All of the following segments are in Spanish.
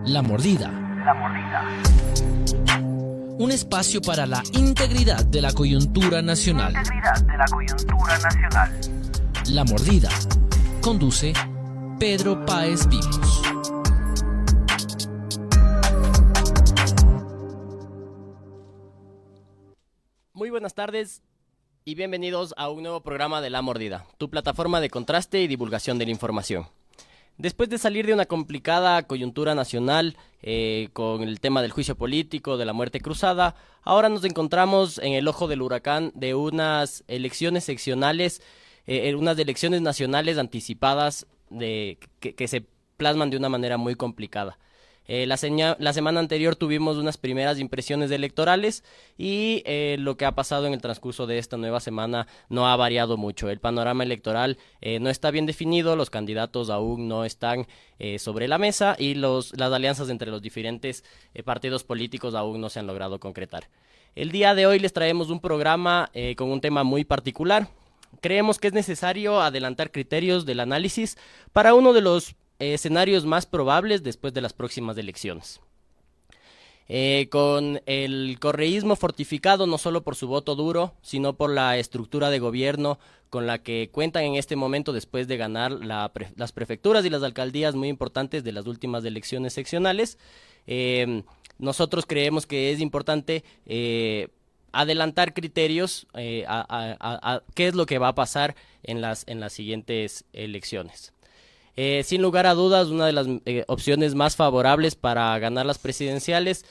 La Mordida. Un espacio para la integridad de la coyuntura nacional. La Mordida. Conduce Pedro Páez Vivos. Muy buenas tardes y bienvenidos a un nuevo programa de La Mordida, tu plataforma de contraste y divulgación de la información. Después de salir de una complicada coyuntura nacional con el tema del juicio político, de la muerte cruzada, ahora nos encontramos en el ojo del huracán de unas elecciones seccionales, unas elecciones nacionales anticipadas que se plasman de una manera muy complicada. La semana anterior tuvimos unas primeras impresiones electorales y lo que ha pasado en el transcurso de esta nueva semana no ha variado mucho. El panorama electoral no está bien definido, los candidatos aún no están sobre la mesa y las alianzas entre los diferentes partidos políticos aún no se han logrado concretar. El día de hoy les traemos un programa con un tema muy particular. Creemos que es necesario adelantar criterios del análisis para uno de los escenarios más probables después de las próximas elecciones. Con el correísmo fortificado no solo por su voto duro, sino por la estructura de gobierno con la que cuentan en este momento después de ganar las prefecturas y las alcaldías muy importantes de las últimas elecciones seccionales, nosotros creemos que es importante adelantar criterios a qué es lo que va a pasar en las siguientes elecciones. Sin lugar a dudas, una de las opciones más favorables para ganar las presidenciales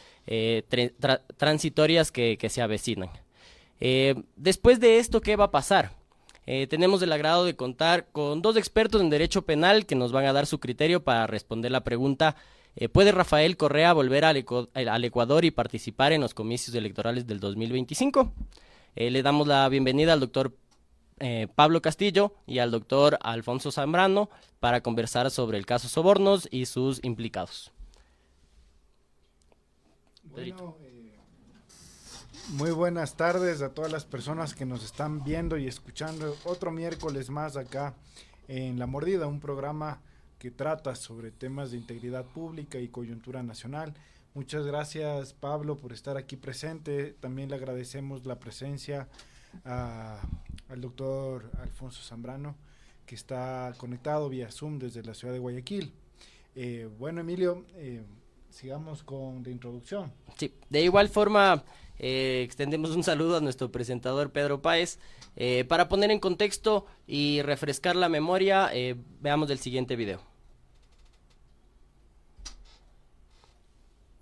transitorias que se avecinan. Después de esto, ¿qué va a pasar? Tenemos el agrado de contar con dos expertos en derecho penal que nos van a dar su criterio para responder la pregunta: ¿puede Rafael Correa volver al Ecuador y participar en los comicios electorales del 2025? Le damos la bienvenida al doctor Pablo Castillo y al doctor Alfonso Zambrano para conversar sobre el caso Sobornos y sus implicados. Bueno, muy buenas tardes a todas las personas que nos están viendo y escuchando otro miércoles más acá en La Mordida, un programa que trata sobre temas de integridad pública y coyuntura nacional. Muchas gracias, Pablo, por estar aquí presente. También le agradecemos la presencia al doctor Alfonso Zambrano, que está conectado vía Zoom desde la ciudad de Guayaquil. Bueno, Emilio, sigamos con la introducción. Sí, de igual forma extendemos un saludo a nuestro presentador Pedro Páez. Para poner en contexto y refrescar la memoria, veamos el siguiente video.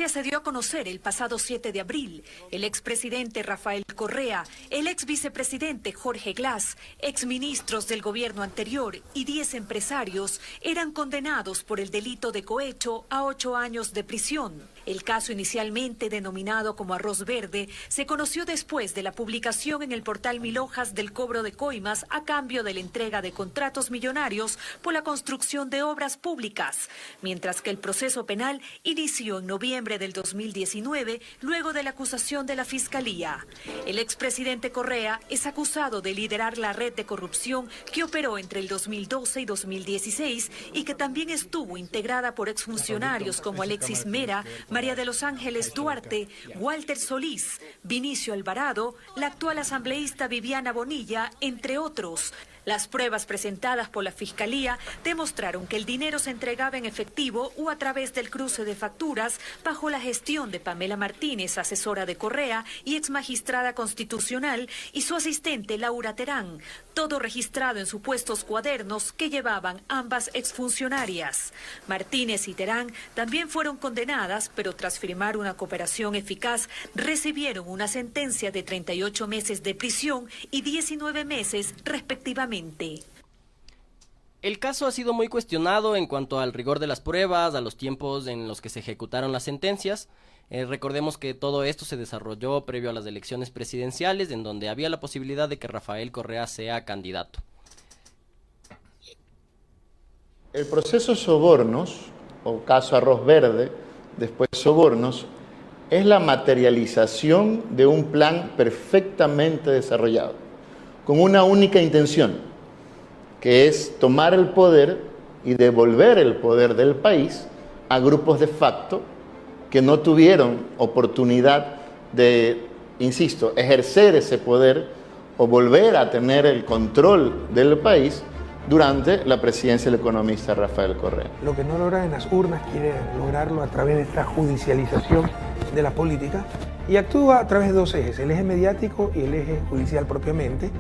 Se dio a conocer el pasado 7 de abril. El expresidente Rafael Correa, el ex vicepresidente Jorge Glass, exministros del gobierno anterior y 10 empresarios eran condenados por el delito de cohecho a 8 años de prisión. El caso, inicialmente denominado como Arroz Verde, se conoció después de la publicación en el portal Mil Hojas del cobro de coimas a cambio de la entrega de contratos millonarios por la construcción de obras públicas, mientras que el proceso penal inició en noviembre del 2019, luego de la acusación de la Fiscalía. El expresidente Correa es acusado de liderar la red de corrupción que operó entre el 2012 y 2016 y que también estuvo integrada por exfuncionarios como Alexis Mera, María de los Ángeles Duarte, Walter Solís, Vinicio Alvarado, la actual asambleísta Viviana Bonilla, entre otros. Las pruebas presentadas por la Fiscalía demostraron que el dinero se entregaba en efectivo o a través del cruce de facturas bajo la gestión de Pamela Martínez, asesora de Correa y exmagistrada constitucional, y su asistente Laura Terán, todo registrado en supuestos cuadernos que llevaban ambas exfuncionarias. Martínez y Terán también fueron condenadas, pero tras firmar una cooperación eficaz, recibieron una sentencia de 38 meses de prisión y 19 meses respectivamente. El caso ha sido muy cuestionado en cuanto al rigor de las pruebas, a los tiempos en los que se ejecutaron las sentencias. Recordemos que todo esto se desarrolló previo a las elecciones presidenciales, en donde había la posibilidad de que Rafael Correa sea candidato. El proceso Sobornos, o caso Arroz Verde, después Sobornos, es la materialización de un plan perfectamente desarrollado, con una única intención, que es tomar el poder y devolver el poder del país a grupos de facto que no tuvieron oportunidad de, insisto, ejercer ese poder o volver a tener el control del país durante la presidencia del economista Rafael Correa. Lo que no logran en las urnas quiere lograrlo a través de esta judicialización de la política y actúa a través de dos ejes, el eje mediático y el eje judicial propiamente.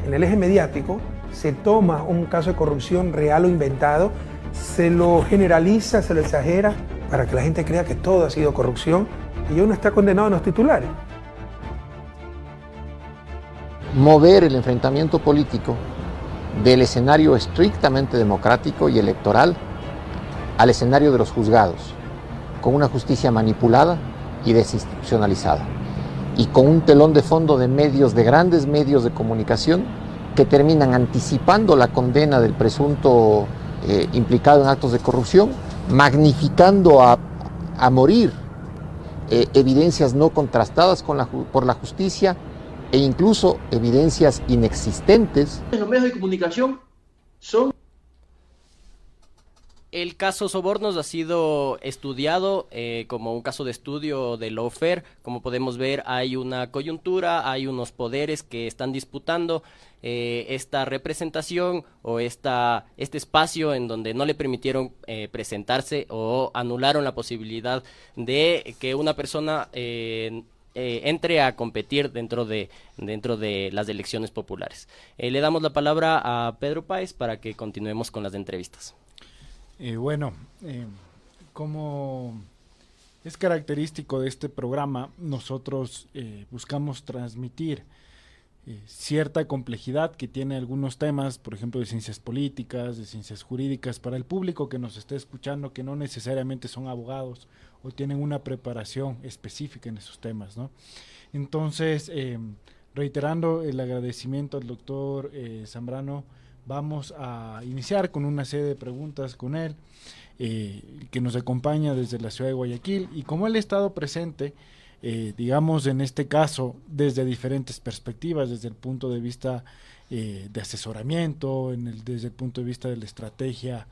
En el eje mediático se toma un caso de corrupción real o inventado, se lo generaliza, se lo exagera para que la gente crea que todo ha sido corrupción y uno está condenado en los titulares. Mover el enfrentamiento político del escenario estrictamente democrático y electoral al escenario de los juzgados, con una justicia manipulada y desinstitucionalizada, y con un telón de fondo de medios, de grandes medios de comunicación, que terminan anticipando la condena del presunto implicado en actos de corrupción, magnificando a morir evidencias no contrastadas por la justicia, e incluso evidencias inexistentes. Los medios de comunicación son... El caso Sobornos ha sido estudiado como un caso de estudio de lawfare. Como podemos ver, hay una coyuntura, hay unos poderes que están disputando esta representación o este espacio en donde no le permitieron presentarse o anularon la posibilidad de que una persona entre a competir dentro de las elecciones populares. Le damos la palabra a Pedro Páez para que continuemos con las entrevistas. Como es característico de este programa, nosotros buscamos transmitir cierta complejidad que tiene algunos temas, por ejemplo, de ciencias políticas, de ciencias jurídicas, para el público que nos esté escuchando, que no necesariamente son abogados o tienen una preparación específica en esos temas, ¿no? Entonces, reiterando el agradecimiento al doctor Zambrano, vamos a iniciar con una serie de preguntas con él, que nos acompaña desde la ciudad de Guayaquil, y como él ha estado presente, digamos en este caso, desde diferentes perspectivas, desde el punto de vista de asesoramiento, desde el punto de vista de la estrategia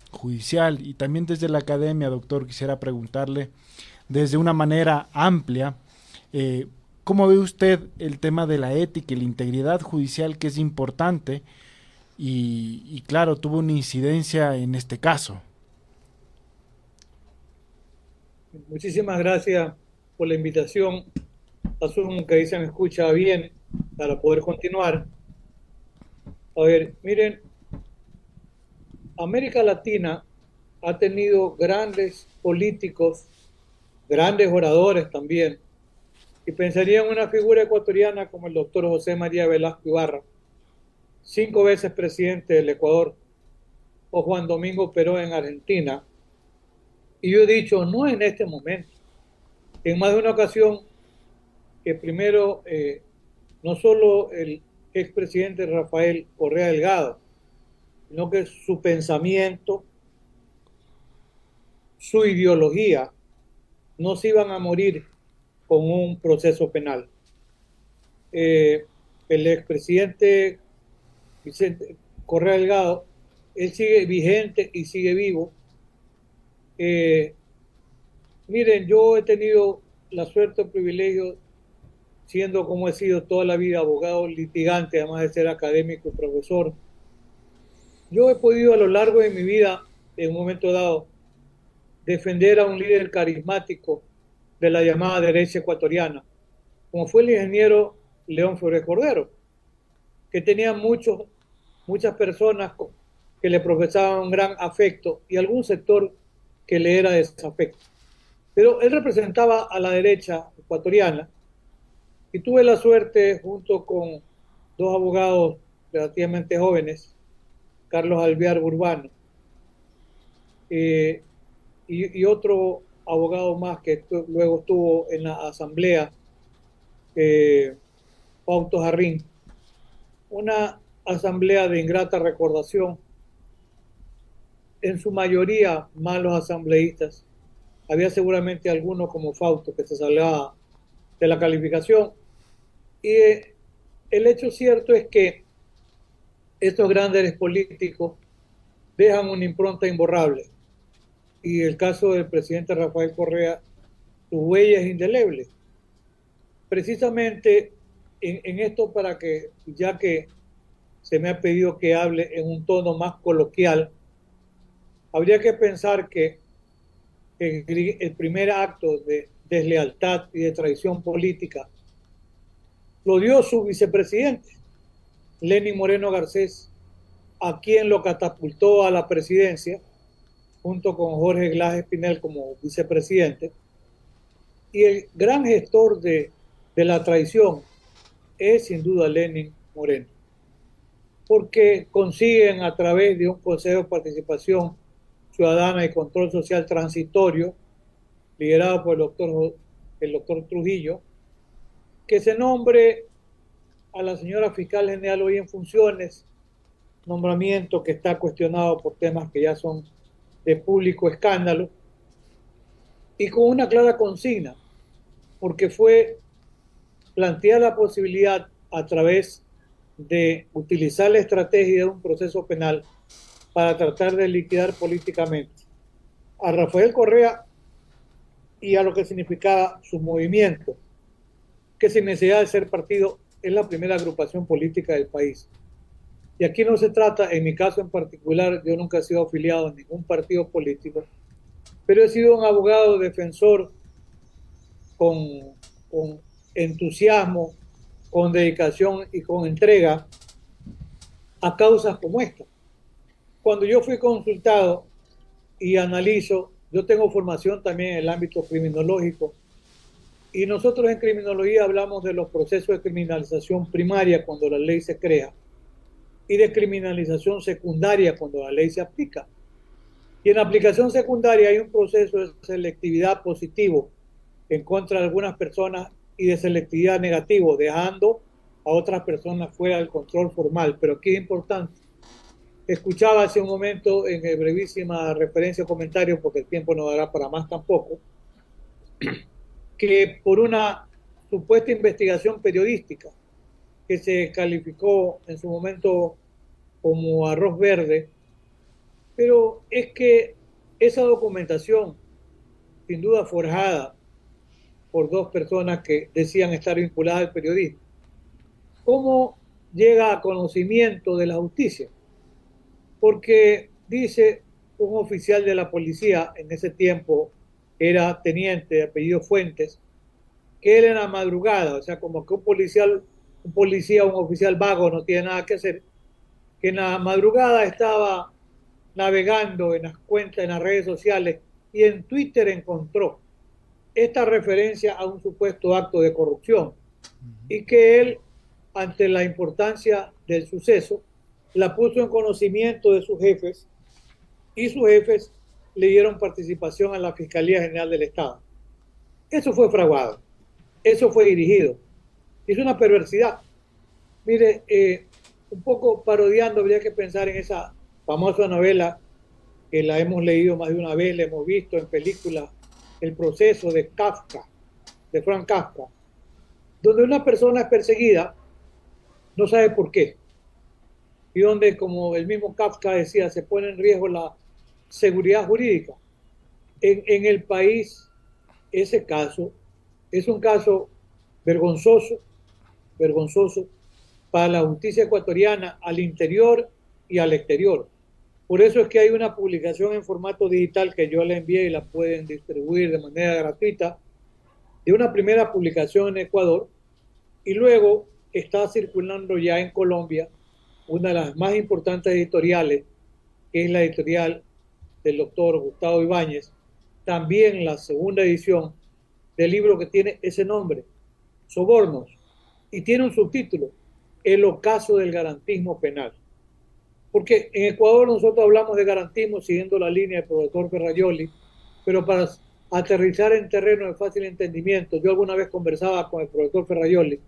judicial y también desde la academia, doctor, quisiera preguntarle desde una manera amplia, ¿cómo ve usted el tema de la ética y la integridad judicial, que es importante y claro, tuvo una incidencia en este caso? Muchísimas gracias por la invitación. Asumo que ahí se me escucha bien para poder continuar. A ver, miren, América Latina ha tenido grandes políticos, grandes oradores también, y pensaría en una figura ecuatoriana como el doctor José María Velasco Ibarra, 5 veces presidente del Ecuador, o Juan Domingo Perón en Argentina. Y yo he dicho, no en este momento, en más de una ocasión, que primero, no solo el expresidente Rafael Correa Delgado, sino que su pensamiento, su ideología, no se iban a morir con un proceso penal. El expresidente Vicente Correa Delgado, él sigue vigente y sigue vivo. Miren, yo he tenido la suerte o privilegio, siendo como he sido toda la vida abogado litigante, además de ser académico y profesor, yo he podido a lo largo de mi vida, en un momento dado, defender a un líder carismático de la llamada derecha ecuatoriana, como fue el ingeniero León Flores Cordero, que tenía muchas personas que le profesaban un gran afecto y algún sector que le era desafecto. Pero él representaba a la derecha ecuatoriana y tuve la suerte, junto con 2 abogados relativamente jóvenes, Carlos Alvear Burbano y otro abogado más que luego estuvo en la asamblea, Fausto Jarrín, una asamblea de ingrata recordación, en su mayoría malos asambleístas. Había seguramente algunos como Fausto que se salía de la calificación. Y el hecho cierto es que estos grandes políticos dejan una impronta imborrable. Y el caso del presidente Rafael Correa, su huella es indeleble. Precisamente en esto, para que, ya que se me ha pedido que hable en un tono más coloquial, habría que pensar que el primer acto de deslealtad y de traición política lo dio su vicepresidente, Lenín Moreno Garcés, a quien lo catapultó a la presidencia, junto con Jorge Glass Espinel como vicepresidente. Y el gran gestor de la traición es sin duda Lenín Moreno, porque consiguen a través de un Consejo de Participación Ciudadana y Control Social Transitorio, liderado por el doctor Trujillo, que se nombre a la señora fiscal general hoy en funciones, nombramiento que está cuestionado por temas que ya son de público escándalo, y con una clara consigna, porque fue planteada la posibilidad a través de utilizar la estrategia de un proceso penal para tratar de liquidar políticamente a Rafael Correa y a lo que significaba su movimiento, que sin necesidad de ser partido es la primera agrupación política del país. Y aquí no se trata, en mi caso en particular, yo nunca he sido afiliado a ningún partido político, pero he sido un abogado defensor con entusiasmo, con dedicación y con entrega a causas como esta. Cuando yo fui consultado y analizo, yo tengo formación también en el ámbito criminológico, y nosotros en criminología hablamos de los procesos de criminalización primaria cuando la ley se crea y de criminalización secundaria cuando la ley se aplica. Y en aplicación secundaria hay un proceso de selectividad positivo en contra de algunas personas y de selectividad negativo, dejando a otras personas fuera del control formal. Pero aquí es importante. Escuchaba hace un momento en brevísima referencia o comentario, porque el tiempo no dará para más tampoco, que por una supuesta investigación periodística que se calificó en su momento como arroz verde, pero es que esa documentación, sin duda forjada por dos personas que decían estar vinculadas al periodismo, ¿cómo llega a conocimiento de la justicia? Porque dice un oficial de la policía, en ese tiempo era teniente de apellido Fuentes, que él en la madrugada, o sea, como que un oficial vago no tiene nada que hacer, que en la madrugada estaba navegando en las cuentas, en las redes sociales, y en Twitter encontró esta referencia a un supuesto acto de corrupción, y que él, ante la importancia del suceso, la puso en conocimiento de sus jefes, y sus jefes le dieron participación a la Fiscalía General del Estado. Eso fue fraguado, eso fue dirigido. Es una perversidad. Mire, un poco parodiando, habría que pensar en esa famosa novela que la hemos leído más de una vez, la hemos visto en películas, El proceso de Kafka, de Franz Kafka, donde una persona es perseguida, no sabe por qué, y donde, como el mismo Kafka decía, se pone en riesgo la seguridad jurídica. En el país, ese caso es un caso vergonzoso para la justicia ecuatoriana al interior y al exterior. Por eso es que hay una publicación en formato digital que yo le envié y la pueden distribuir de manera gratuita, de una primera publicación en Ecuador, y luego está circulando ya en Colombia una de las más importantes editoriales, que es la editorial del doctor Gustavo Ibáñez, también la segunda edición del libro que tiene ese nombre, Sobornos, y tiene un subtítulo, El ocaso del garantismo penal. Porque en Ecuador nosotros hablamos de garantismo siguiendo la línea del profesor Ferrajoli, pero para aterrizar en terreno de fácil entendimiento, yo alguna vez conversaba con el profesor Ferrajoli,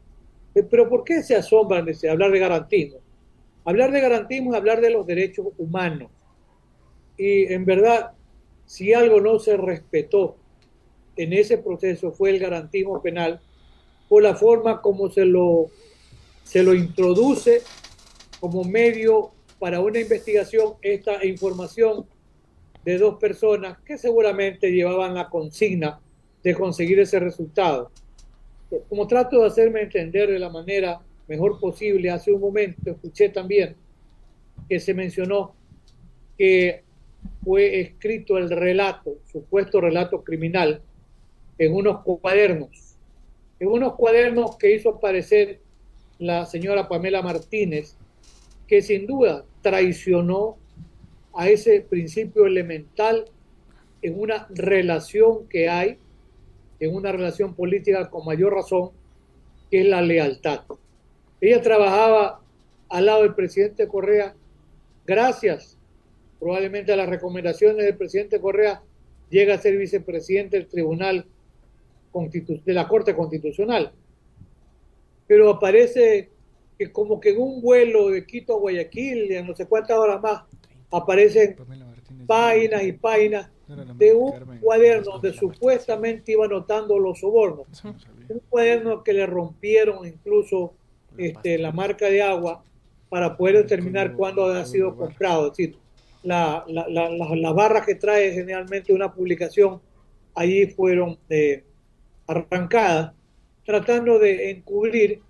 pero ¿por qué se asombran de hablar de garantismo? Hablar de garantismo es hablar de los derechos humanos. Y en verdad, si algo no se respetó en ese proceso fue el garantismo penal, por la forma como se lo introduce como medio para una investigación esta información de dos personas que seguramente llevaban la consigna de conseguir ese resultado. Como trato de hacerme entender de la manera mejor posible, hace un momento escuché también que se mencionó que fue escrito el relato, supuesto relato criminal, en unos cuadernos que hizo aparecer la señora Pamela Martínez, que sin duda traicionó a ese principio elemental en una relación que hay, en una relación política con mayor razón, que es la lealtad. Ella trabajaba al lado del presidente Correa, gracias probablemente a las recomendaciones del presidente Correa, llega a ser vicepresidente del Tribunal de la Corte Constitucional. Pero aparece que como que en un vuelo de Quito a Guayaquil, en no sé cuántas horas más, aparecen páginas y páginas de un cuaderno donde supuestamente iba anotando los sobornos. Un cuaderno que le rompieron incluso la marca de agua para poder determinar cuándo ha sido comprado. Es decir, las barras que trae generalmente una publicación allí fueron arrancadas, tratando de encubrir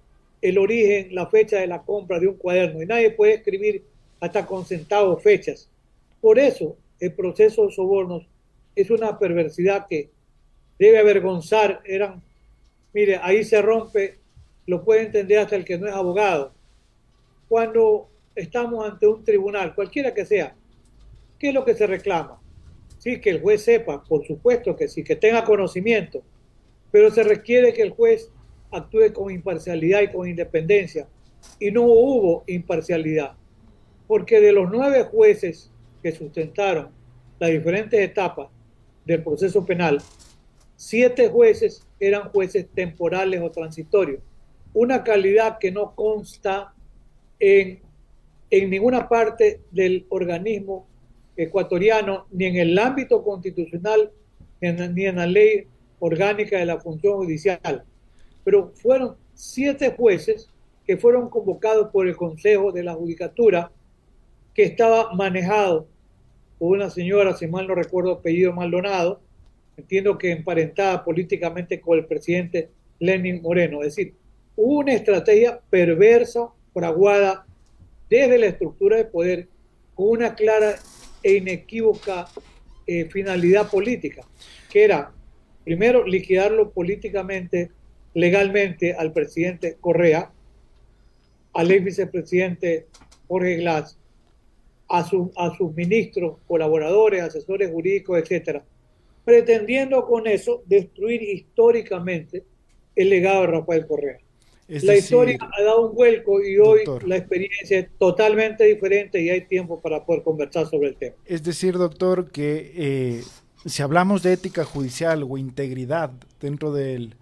el origen, la fecha de la compra de un cuaderno. Y nadie puede escribir hasta con centavos fechas. Por eso, el proceso de sobornos es una perversidad que debe avergonzar. Mire, ahí se rompe, lo puede entender hasta el que no es abogado. Cuando estamos ante un tribunal, cualquiera que sea, ¿qué es lo que se reclama? Sí, que el juez sepa, por supuesto que sí, que tenga conocimiento, pero se requiere que el juez actúe con imparcialidad y con independencia. Y no hubo imparcialidad, porque de los 9 jueces que sustentaron las diferentes etapas del proceso penal, 7 jueces eran jueces temporales o transitorios, una calidad que no consta en ninguna parte del organismo ecuatoriano, ni en el ámbito constitucional, ni en la ley orgánica de la función judicial. Pero fueron 7 jueces que fueron convocados por el Consejo de la Judicatura, que estaba manejado por una señora, si mal no recuerdo, apellido Maldonado, entiendo que emparentada políticamente con el presidente Lenín Moreno. Es decir, hubo una estrategia perversa, fraguada desde la estructura de poder, con una clara e inequívoca finalidad política, que era, primero, liquidarlo políticamente, legalmente al presidente Correa, al ex vicepresidente Jorge Glass, a sus ministros, colaboradores, asesores jurídicos, etcétera, pretendiendo con eso destruir históricamente el legado de Rafael Correa. Historia ha dado un vuelco y hoy, doctor, la experiencia es totalmente diferente y hay tiempo para poder conversar sobre el tema. Es decir, doctor, que si hablamos de ética judicial o integridad dentro del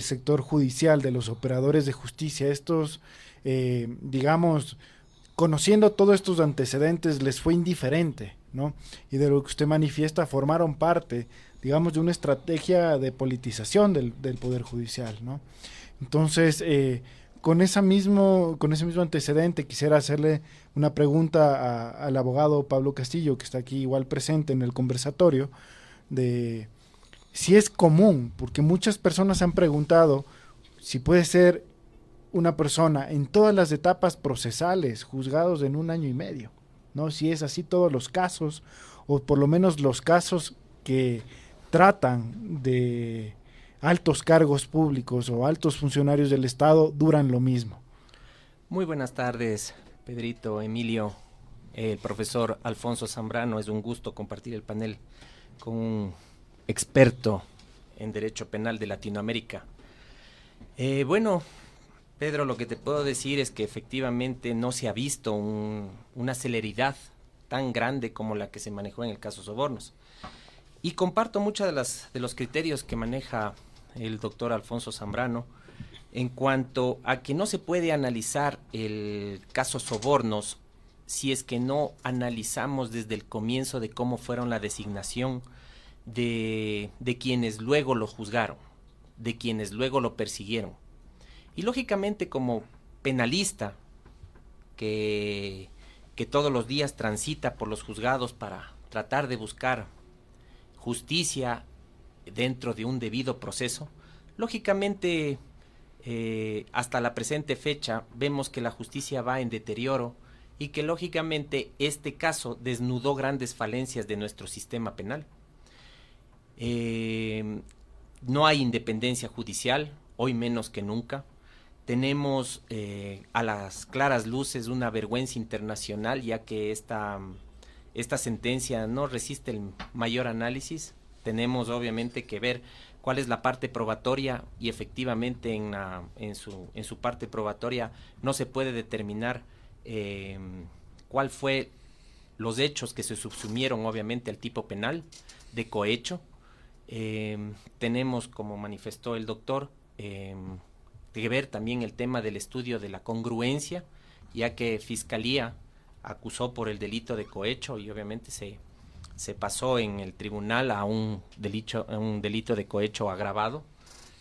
sector judicial, de los operadores de justicia, estos, digamos, conociendo todos estos antecedentes, les fue indiferente, ¿no? Y de lo que usted manifiesta, formaron parte, digamos, de una estrategia de politización del Poder Judicial, ¿no? Entonces, con ese mismo antecedente, quisiera hacerle una pregunta al abogado Pablo Castillo, que está aquí igual presente en el conversatorio, de si es común, porque muchas personas han preguntado si puede ser una persona en todas las etapas procesales juzgados en 1 año y medio, ¿no? Si es así todos los casos, o por lo menos los casos que tratan de altos cargos públicos o altos funcionarios del Estado duran lo mismo. Muy buenas tardes, Pedrito, Emilio, el profesor Alfonso Zambrano. Es un gusto compartir el panel con un experto en Derecho Penal de Latinoamérica. Bueno, Pedro, lo que te puedo decir es que efectivamente no se ha visto una celeridad tan grande como la que se manejó en el caso Sobornos. Y comparto muchos de los criterios que maneja el doctor Alfonso Zambrano en cuanto a que no se puede analizar el caso Sobornos si es que no analizamos desde el comienzo de cómo fueron la designación de quienes luego lo juzgaron, de quienes luego lo persiguieron. Y lógicamente como penalista que que todos los días transita por los juzgados para tratar de buscar justicia dentro de un debido proceso, lógicamente hasta la presente fecha vemos que la justicia va en deterioro y que lógicamente este caso desnudó grandes falencias de nuestro sistema penal. No hay independencia judicial, hoy menos que nunca. Tenemos a las claras luces una vergüenza internacional, ya que esta sentencia no resiste el mayor análisis. Tenemos obviamente que ver cuál es la parte probatoria y efectivamente en su parte probatoria no se puede determinar cuál fue los hechos que se subsumieron obviamente al tipo penal de cohecho. Tenemos, como manifestó el doctor, que ver también el tema del estudio de la congruencia, ya que Fiscalía acusó por el delito de cohecho y obviamente se pasó en el tribunal a un delito de cohecho agravado.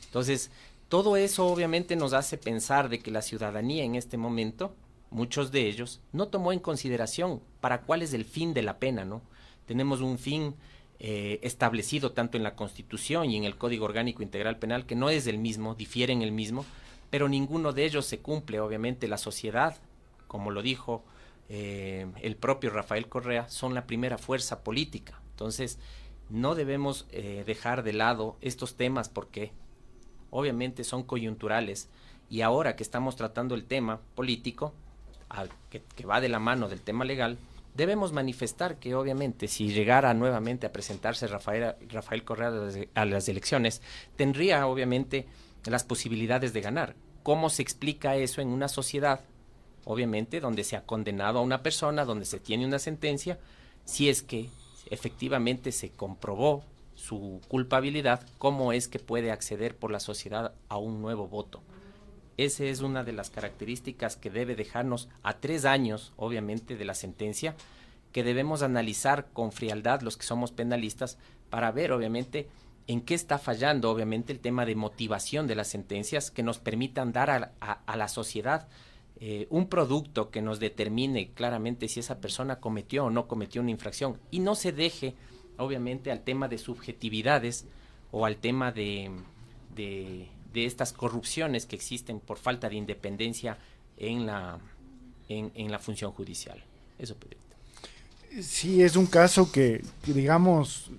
Entonces, todo eso obviamente nos hace pensar de que la ciudadanía en este momento, muchos de ellos, no tomó en consideración para cuál es el fin de la pena, ¿no? Tenemos un fin establecido tanto en la Constitución y en el Código Orgánico Integral Penal, que no es el mismo, difieren el mismo, pero ninguno de ellos se cumple. Obviamente la sociedad, como lo dijo el propio Rafael Correa, son la primera fuerza política. Entonces, no debemos dejar de lado estos temas porque obviamente son coyunturales, y ahora que estamos tratando el tema político, que va de la mano del tema legal, debemos manifestar que obviamente si llegara nuevamente a presentarse Rafael Correa a las elecciones, tendría obviamente las posibilidades de ganar. ¿Cómo se explica eso en una sociedad, obviamente, donde se ha condenado a una persona, donde se tiene una sentencia, si es que efectivamente se comprobó su culpabilidad? ¿Cómo es que puede acceder por la sociedad a un nuevo voto? Esa es una de las características que debe dejarnos a 3 años, obviamente, de la sentencia, que debemos analizar con frialdad los que somos penalistas para ver, obviamente, en qué está fallando, obviamente, el tema de motivación de las sentencias que nos permitan dar a la sociedad un producto que nos determine claramente si esa persona cometió o no cometió una infracción, y no se deje, obviamente, al tema de subjetividades o al tema de estas corrupciones que existen por falta de independencia en la función judicial. Eso, Pedrito. Sí, es un caso que digamos,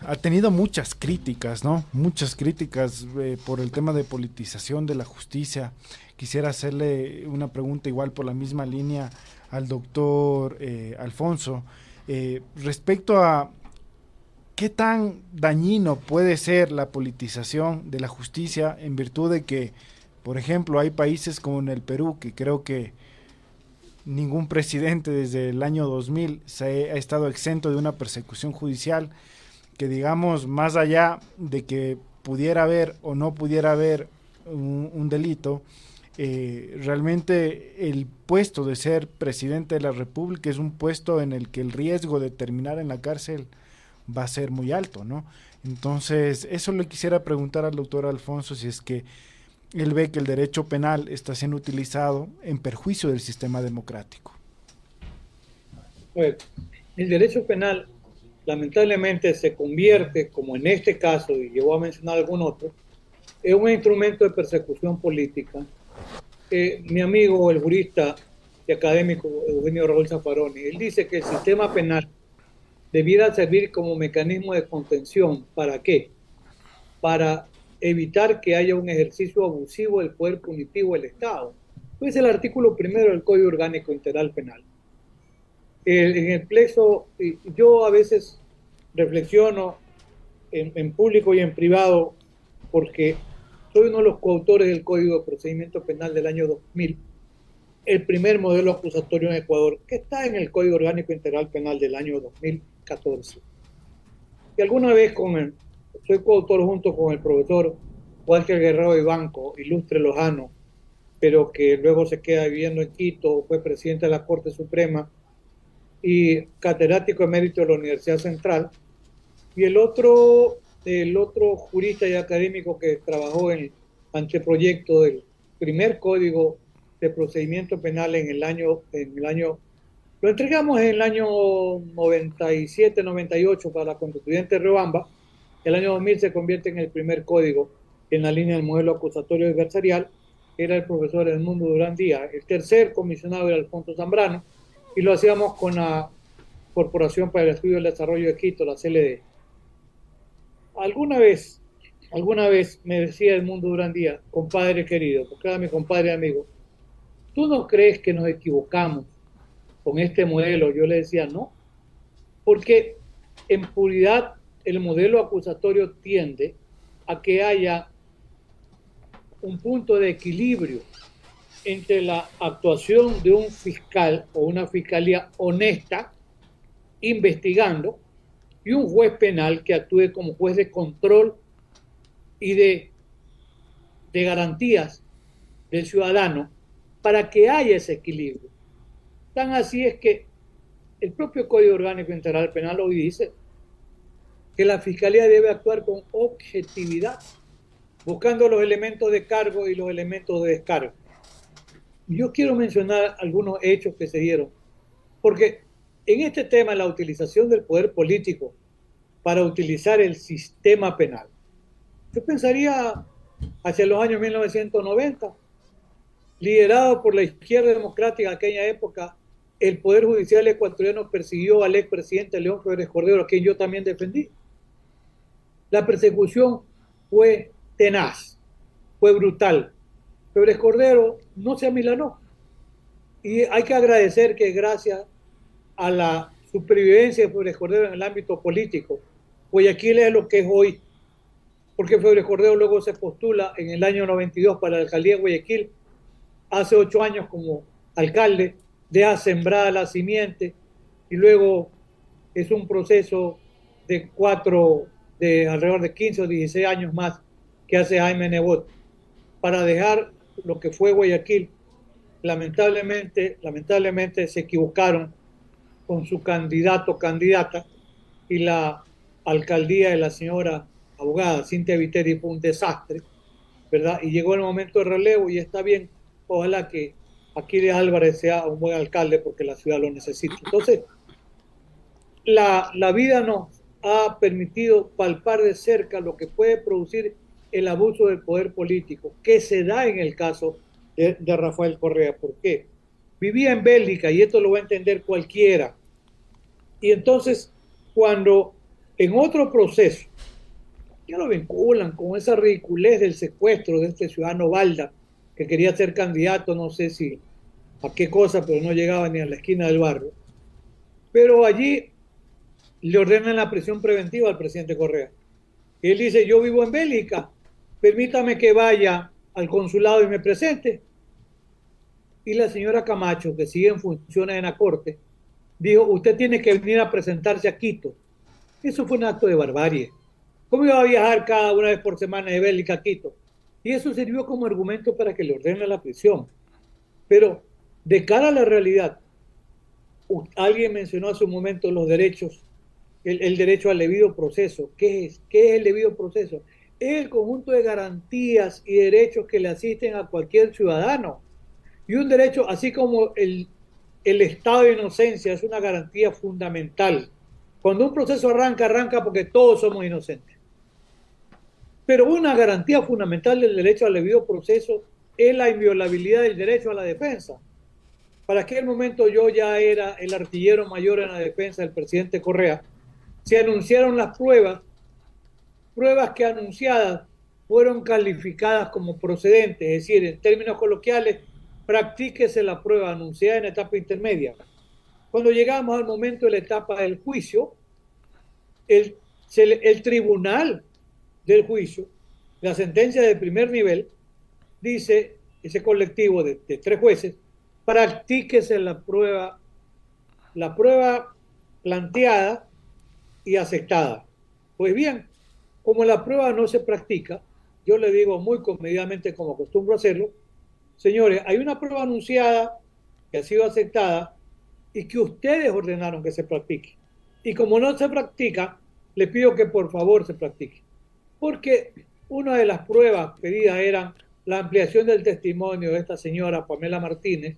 ha tenido muchas críticas, ¿no? Muchas críticas por el tema de politización de la justicia. Quisiera hacerle una pregunta igual por la misma línea al doctor Alfonso, respecto a qué tan dañino puede ser la politización de la justicia, en virtud de que, por ejemplo, hay países como en el Perú, que creo que ningún presidente desde el año 2000 ha estado exento de una persecución judicial, que digamos, más allá de que pudiera haber o no pudiera haber un delito, realmente el puesto de ser presidente de la República es un puesto en el que el riesgo de terminar en la cárcel va a ser muy alto, ¿no? Entonces, eso le quisiera preguntar al doctor Alfonso, si es que él ve que el derecho penal está siendo utilizado en perjuicio del sistema democrático. El derecho penal lamentablemente se convierte, como en este caso, y llegó a mencionar algún otro, en un instrumento de persecución política. Mi amigo, el jurista y académico Eugenio Raúl Zaffaroni, él dice que el sistema penal debiera servir como mecanismo de contención. ¿Para qué? Para evitar que haya un ejercicio abusivo del poder punitivo del Estado. Es el artículo 1 del Código Orgánico Integral Penal. En el plexo, yo a veces reflexiono en público y en privado, porque soy uno de los coautores del Código de Procedimiento Penal del año 2000, el primer modelo acusatorio en Ecuador, que está en el Código Orgánico Integral Penal del año 2014. Y alguna vez soy coautor junto con el profesor Walter Guerrero Ibanco, ilustre lojano, pero que luego se queda viviendo en Quito, fue presidente de la Corte Suprema y catedrático emérito de la Universidad Central. Y el otro jurista y académico que trabajó en el anteproyecto del primer Código de Procedimiento Penal en el año Lo entregamos en el año 97, 98 para la constituyente Riobamba. El año 2000 se convierte en el primer código en la línea del modelo acusatorio adversarial. Era el profesor Edmundo Durán Díaz. El tercer comisionado era Alfonso Zambrano, y lo hacíamos con la Corporación para el Estudio y el Desarrollo de Quito, la CLD. Alguna vez me decía Edmundo Durán Díaz, compadre querido, porque era mi compadre amigo, ¿tú no crees que nos equivocamos con este modelo? Yo le decía, no, porque en puridad el modelo acusatorio tiende a que haya un punto de equilibrio entre la actuación de un fiscal o una fiscalía honesta investigando y un juez penal que actúe como juez de control y de garantías del ciudadano para que haya ese equilibrio. Tan así es que el propio Código Orgánico Integral Penal hoy dice que la Fiscalía debe actuar con objetividad, buscando los elementos de cargo y los elementos de descargo. Yo quiero mencionar algunos hechos que se dieron, porque en este tema, la utilización del poder político para utilizar el sistema penal, yo pensaría hacia los años 1990, liderado por la izquierda democrática de aquella época, el Poder Judicial ecuatoriano persiguió al expresidente León Febres Cordero, a quien yo también defendí. La persecución fue tenaz, fue brutal. Febres Cordero no se amilanó. Y hay que agradecer que gracias a la supervivencia de Febres Cordero en el ámbito político, Guayaquil es lo que es hoy, porque Febres Cordero luego se postula en el año 92 para la alcaldía de Guayaquil, hace 8 años como alcalde, deja sembrada la simiente y luego es un proceso de alrededor de 15 o 16 años más que hace Jaime Nebot para dejar lo que fue Guayaquil. Lamentablemente se equivocaron con su candidato, candidata, y la alcaldía de la señora abogada Cintia Viteri fue un desastre, ¿verdad? Y llegó el momento de relevo y está bien, ojalá que Aquiles Álvarez sea un buen alcalde porque la ciudad lo necesita. Entonces, la vida nos ha permitido palpar de cerca lo que puede producir el abuso del poder político, que se da en el caso de Rafael Correa. ¿Por qué? Vivía en Bélgica, y esto lo va a entender cualquiera. Y entonces, cuando en otro proceso ya lo vinculan con esa ridiculez del secuestro de este ciudadano Balda, que quería ser candidato, no sé si a qué cosa, pero no llegaba ni a la esquina del barrio. Pero allí le ordenan la prisión preventiva al presidente Correa. Y él dice, yo vivo en Bélgica, permítame que vaya al consulado y me presente. Y la señora Camacho, que sigue en funciones en la corte, dijo, usted tiene que venir a presentarse a Quito. Eso fue un acto de barbarie. ¿Cómo iba a viajar cada una vez por semana de Bélgica a Quito? Y eso sirvió como argumento para que le ordenen la prisión. Pero de cara a la realidad, alguien mencionó hace un momento los derechos, el derecho al debido proceso. ¿Qué es? ¿Qué es el debido proceso? Es el conjunto de garantías y derechos que le asisten a cualquier ciudadano. Y un derecho, así como el estado de inocencia es una garantía fundamental. Cuando un proceso arranca porque todos somos inocentes. Pero una garantía fundamental del derecho al debido proceso es la inviolabilidad del derecho a la defensa. Para aquel momento yo ya era el artillero mayor en la defensa del presidente Correa. Se anunciaron las pruebas que anunciadas fueron calificadas como procedentes, es decir, en términos coloquiales, practíquese la prueba anunciada en etapa intermedia. Cuando llegamos al momento de la etapa del juicio, el tribunal del juicio, la sentencia de primer nivel, dice, ese colectivo de 3 jueces, practíquese la prueba planteada y aceptada. Pues bien, como la prueba no se practica, yo le digo muy comedidamente, como acostumbro hacerlo, señores, hay una prueba anunciada que ha sido aceptada y que ustedes ordenaron que se practique. Y como no se practica, le pido que por favor se practique. Porque una de las pruebas pedidas era la ampliación del testimonio de esta señora Pamela Martínez,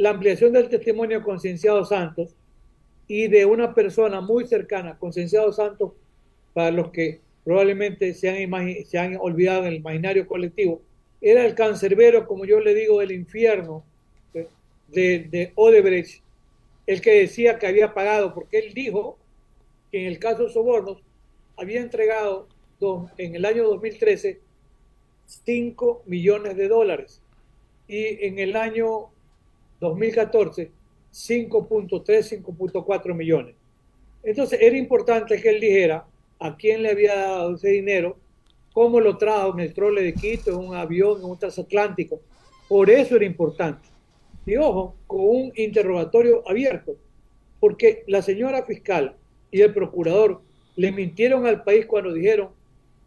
la ampliación del testimonio de Concienciado Santos y de una persona muy cercana. Concienciado Santos, para los que probablemente se han olvidado en el imaginario colectivo, era el cancerbero, como yo le digo, del infierno de Odebrecht, el que decía que había pagado, porque él dijo que en el caso de sobornos había entregado en el año 2013 $5 millones y en el año 2014 5.3, 5.4 millones. Entonces era importante que él dijera a quién le había dado ese dinero, cómo lo trajo en el trole de Quito, en un avión, en un transatlántico. Por eso era importante. Y ojo, con un interrogatorio abierto, porque la señora fiscal y el procurador le mintieron al país cuando dijeron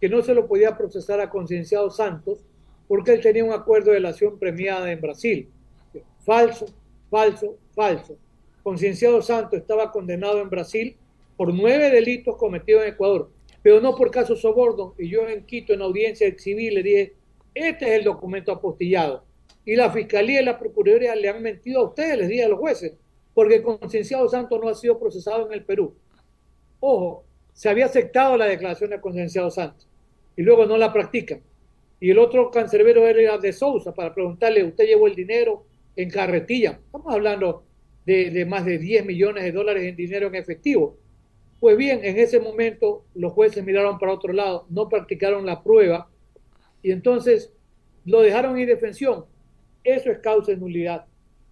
que no se lo podía procesar a Concienciado Santos porque él tenía un acuerdo de delación premiada en Brasil. Falso, falso, falso. Concienciado Santos estaba condenado en Brasil por 9 delitos cometidos en Ecuador, pero no por caso soborno. Y yo en Quito, en audiencia civil, le dije, este es el documento apostillado. Y la Fiscalía y la Procuraduría le han mentido a ustedes, les dije a los jueces, porque Concienciado Santos no ha sido procesado en el Perú. Ojo, se había aceptado la declaración de Concienciado Santos y luego no la practican. Y el otro cancerbero era de Sousa para preguntarle, ¿usted llevó el dinero en carretilla? Estamos hablando de más de $10 millones en dinero en efectivo. Pues bien, en ese momento los jueces miraron para otro lado, no practicaron la prueba y entonces lo dejaron en indefensión. Eso es causa de nulidad.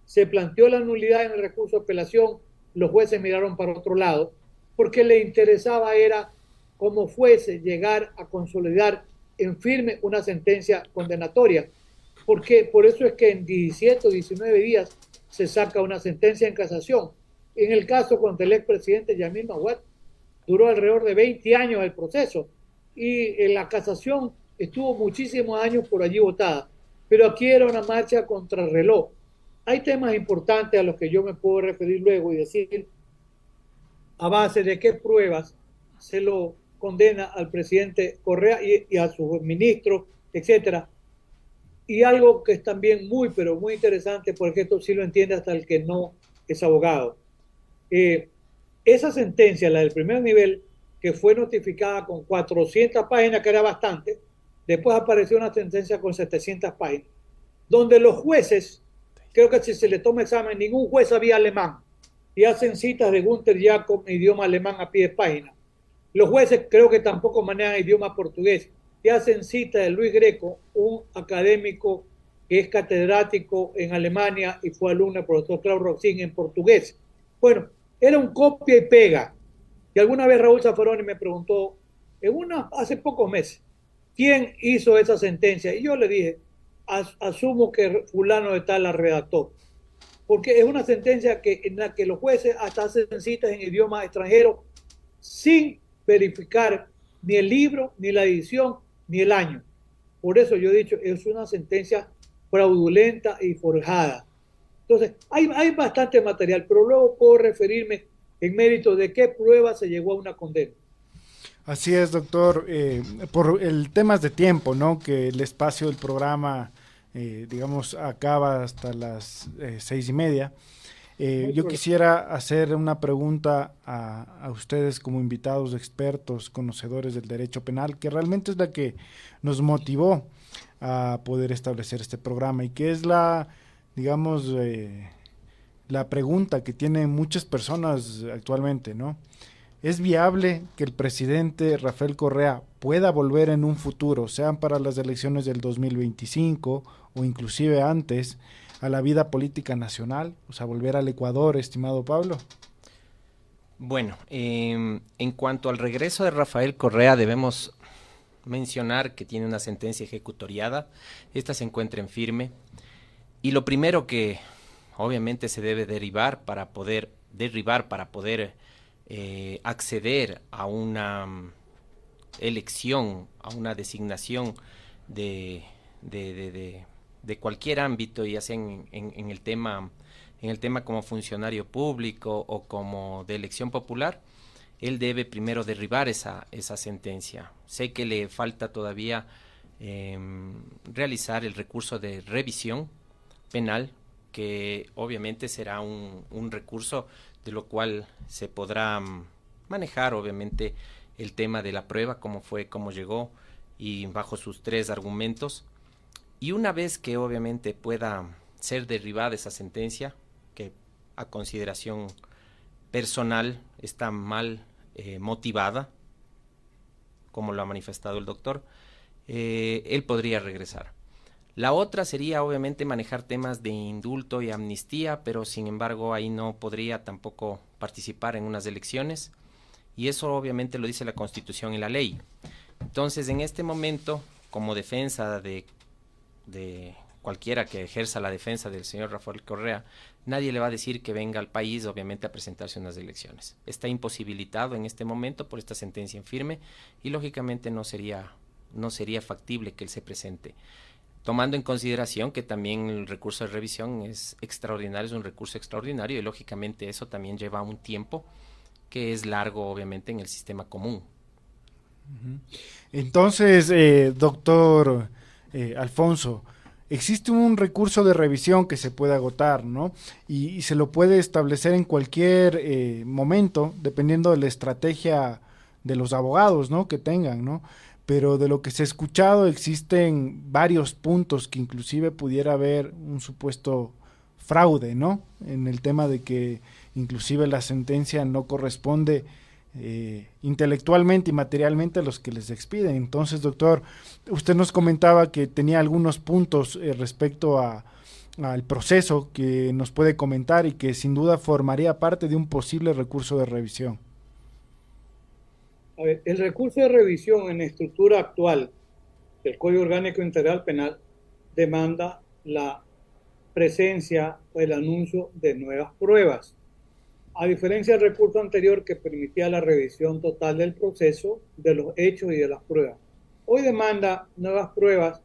Se planteó la nulidad en el recurso de apelación, los jueces miraron para otro lado, porque le interesaba era, como fuese, llegar a consolidar en firme una sentencia condenatoria. Porque por eso es que en 17 o 19 días se saca una sentencia en casación. En el caso contra el expresidente Yamil Maguad, duró alrededor de 20 años el proceso y en la casación estuvo muchísimos años por allí votada. Pero aquí era una marcha contra el reloj. Hay temas importantes a los que yo me puedo referir luego y decir a base de qué pruebas se lo condena al presidente Correa y a sus ministros, etcétera. Y algo que es también muy, pero muy interesante, porque esto sí lo entiende hasta el que no es abogado. Esa sentencia, la del primer nivel, que fue notificada con 400 páginas, que era bastante, después apareció una sentencia con 700 páginas, donde los jueces, creo que si se le toma examen, ningún juez sabía alemán, y hacen citas de Günther Jacob en idioma alemán a pie de página. Los jueces creo que tampoco manejan idioma portugués, y hacen cita de Luis Greco, un académico que es catedrático en Alemania y fue alumno del profesor Klaus Roxin en portugués. Bueno, era un copia y pega. Y alguna vez Raúl Zaffaroni me preguntó, hace pocos meses, ¿quién hizo esa sentencia? Y yo le dije, asumo que fulano de tal la redactó. Porque es una sentencia en la que los jueces hasta hacen citas en idioma extranjero sin verificar ni el libro, ni la edición, ni el año. Por eso yo he dicho, es una sentencia fraudulenta y forjada. Entonces, hay bastante material, pero luego puedo referirme en mérito de qué prueba se llegó a una condena. Así es, doctor. Por el temas de tiempo, ¿no? Que el espacio del programa, digamos, acaba hasta las 6:30. Yo quisiera hacer una pregunta a ustedes como invitados expertos, conocedores del derecho penal, que realmente es la que nos motivó a poder establecer este programa y que es la, digamos, la pregunta que tienen muchas personas actualmente, ¿no? ¿Es viable que el presidente Rafael Correa pueda volver en un futuro, sean para las elecciones del 2025 o inclusive antes, a la vida política nacional? O sea, volver al Ecuador, estimado Pablo. Bueno, en cuanto al regreso de Rafael Correa, debemos mencionar que tiene una sentencia ejecutoriada. Esta se encuentra en firme. Y lo primero que obviamente se debe derribar para poder acceder a una elección, a una designación de cualquier ámbito, ya sea en el tema como funcionario público o como de elección popular, él debe primero derribar esa sentencia. Sé que le falta todavía realizar el recurso de revisión penal que obviamente será un recurso de lo cual se podrá manejar obviamente el tema de la prueba, cómo fue, cómo llegó y bajo sus 3 argumentos. Y una vez que obviamente pueda ser derribada esa sentencia, que a consideración personal está mal motivada, como lo ha manifestado el doctor, él podría regresar. La otra sería obviamente manejar temas de indulto y amnistía, pero sin embargo ahí no podría tampoco participar en unas elecciones, y eso obviamente lo dice la Constitución y la ley. Entonces, en este momento, como defensa de cualquiera que ejerza la defensa del señor Rafael Correa, nadie le va a decir que venga al país, obviamente, a presentarse unas elecciones. Está imposibilitado en este momento por esta sentencia en firme y, lógicamente, no sería factible que él se presente. Tomando en consideración que también el recurso de revisión es extraordinario, es un recurso extraordinario y, lógicamente, eso también lleva un tiempo que es largo, obviamente, en el sistema común. Entonces, doctor Alfonso, existe un recurso de revisión que se puede agotar, ¿no? Y se lo puede establecer en cualquier momento, dependiendo de la estrategia de los abogados, ¿no? Que tengan, ¿no? Pero de lo que se ha escuchado existen varios puntos que inclusive pudiera haber un supuesto fraude, ¿no? En el tema de que inclusive la sentencia no corresponde intelectualmente y materialmente a los que les expiden. Entonces, doctor, usted nos comentaba que tenía algunos puntos respecto al proceso que nos puede comentar y que sin duda formaría parte de un posible recurso de revisión. A ver, el recurso de revisión en la estructura actual del Código Orgánico Integral Penal demanda la presencia o el anuncio de nuevas pruebas. A diferencia del recurso anterior que permitía la revisión total del proceso, de los hechos y de las pruebas. Hoy demanda nuevas pruebas.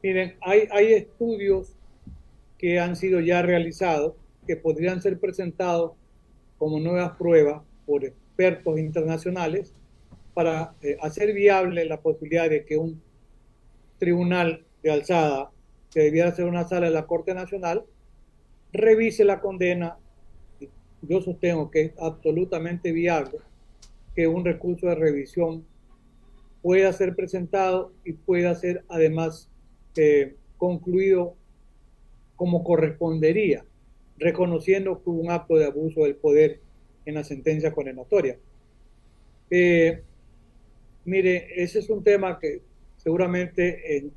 Miren, hay estudios que han sido ya realizados que podrían ser presentados como nuevas pruebas por expertos internacionales para hacer viable la posibilidad de que un tribunal de alzada, que debiera ser una sala de la Corte Nacional, revise la condena. Yo sostengo que es absolutamente viable que un recurso de revisión pueda ser presentado y pueda ser además concluido como correspondería, reconociendo que hubo un acto de abuso del poder en la sentencia condenatoria. Mire, ese es un tema que seguramente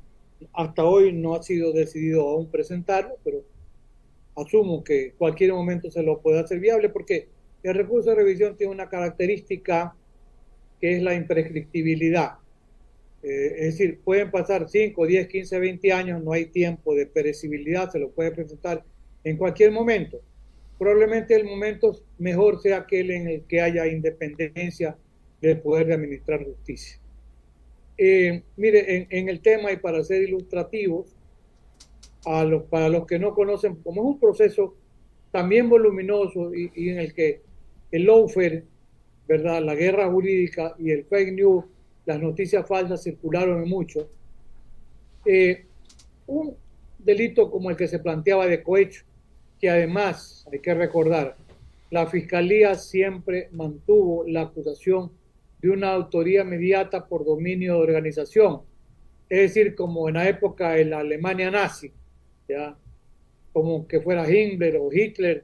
hasta hoy no ha sido decidido aún presentarlo, pero asumo que cualquier momento se lo puede hacer viable porque el recurso de revisión tiene una característica que es la imprescriptibilidad. Es decir, pueden pasar 5, 10, 15, 20 años, no hay tiempo de perecibilidad, se lo puede presentar en cualquier momento. Probablemente el momento mejor sea aquel en el que haya independencia del poder de administrar justicia. Mire, en el tema, y para ser ilustrativos, para los que no conocen, como es un proceso también voluminoso y en el que el lawfare, ¿verdad?, la guerra jurídica y el fake news, las noticias falsas circularon mucho, un delito como el que se planteaba de cohecho, que además, hay que recordar, la Fiscalía siempre mantuvo la acusación de una autoría mediata por dominio de organización, es decir, como en la época de la Alemania nazi, ¿ya?, como que fuera Himmler o Hitler,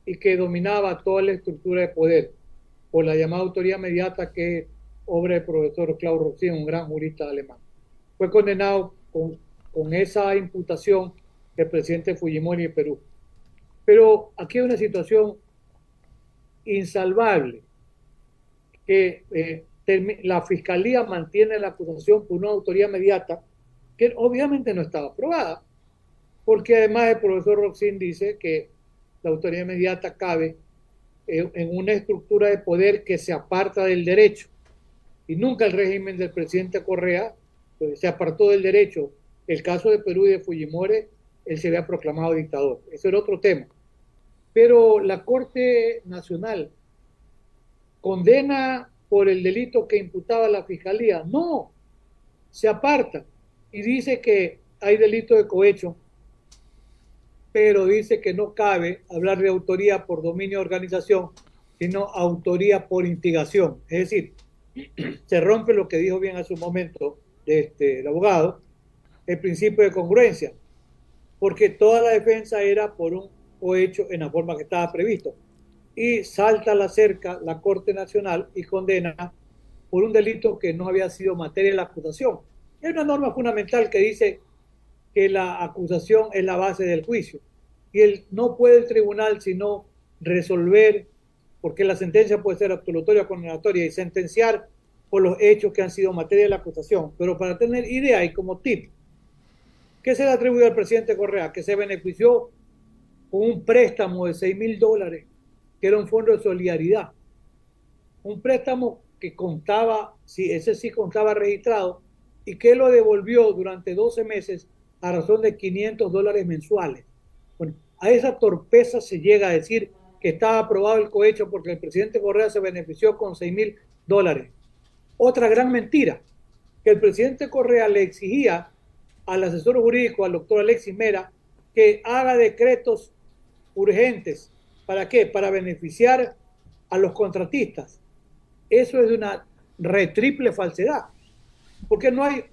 y que dominaba toda la estructura de poder por la llamada autoría mediata, que es obra del profesor Klaus Rosin, un gran jurista alemán. Fue condenado con esa imputación el presidente Fujimori de Perú. Pero aquí hay una situación insalvable, que la Fiscalía mantiene la acusación por una autoría mediata que obviamente no estaba aprobada, porque además el profesor Roxin dice que la autoría inmediata cabe en una estructura de poder que se aparta del derecho, y nunca el régimen del presidente Correa se apartó del derecho. El caso de Perú y de Fujimori, él se había proclamado dictador. Eso era otro tema. Pero la Corte Nacional condena por el delito que imputaba la Fiscalía. No, se aparta y dice que hay delito de cohecho pero dice que no cabe hablar de autoría por dominio de organización, sino autoría por instigación. Es decir, se rompe lo que dijo bien hace un momento el abogado, el principio de congruencia, porque toda la defensa era por un cohecho en la forma que estaba previsto. Y salta a la cerca la Corte Nacional y condena por un delito que no había sido materia de la acusación. Hay una norma fundamental que dice que la acusación es la base del juicio y no puede el tribunal sino resolver, porque la sentencia puede ser absolutoria o condenatoria, y sentenciar por los hechos que han sido materia de la acusación. Pero para tener idea y como tip, ¿qué se le atribuyó al presidente Correa? Que se benefició con un préstamo de $6,000, que era un fondo de solidaridad. Un préstamo que contaba, sí, ese sí contaba registrado, y que lo devolvió durante 12 meses a razón de $500 mensuales. Bueno, a esa torpeza se llega a decir que estaba aprobado el cohecho porque el presidente Correa se benefició con $6,000. Otra gran mentira, que el presidente Correa le exigía al asesor jurídico, al doctor Alexis Mera, que haga decretos urgentes. ¿Para qué? Para beneficiar a los contratistas. Eso es de una triple falsedad, porque no hay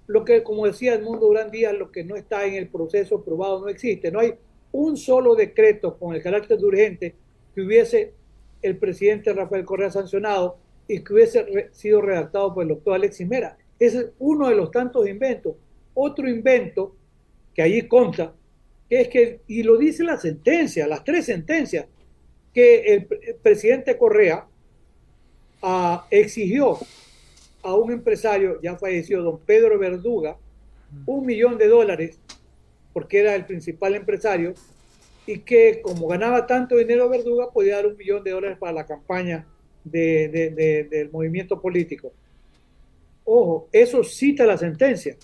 lo que, como decía Edmundo Durán Díaz, lo que no está en el proceso probado no existe. No hay un solo decreto con el carácter de urgente que hubiese el presidente Rafael Correa sancionado y que hubiese sido redactado por el doctor Alexis Mera. Ese es uno de los tantos inventos. Otro invento que allí consta, que es que, y lo dice la sentencia, las 3 sentencias, que el presidente Correa exigió a un empresario ya fallecido, don Pedro Verduga, $1 millón, porque era el principal empresario, y que como ganaba tanto dinero Verduga, podía dar $1 millón para la campaña del movimiento político. Ojo, eso cita la sentencia,